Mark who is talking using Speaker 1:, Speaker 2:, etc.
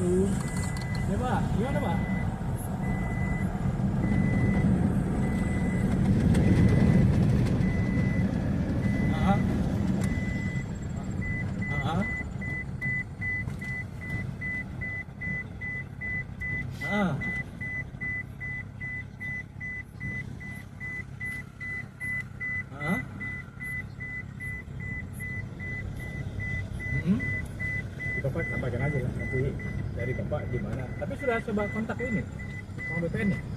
Speaker 1: Assalamualaikum. Ya Pak, gimana Pak? Ah, ah, ah, ah, hmm. Bapak sampaikan aja lah nanti dari Bapak gimana. Tapi sudah coba kontak ini, sama BPN nih.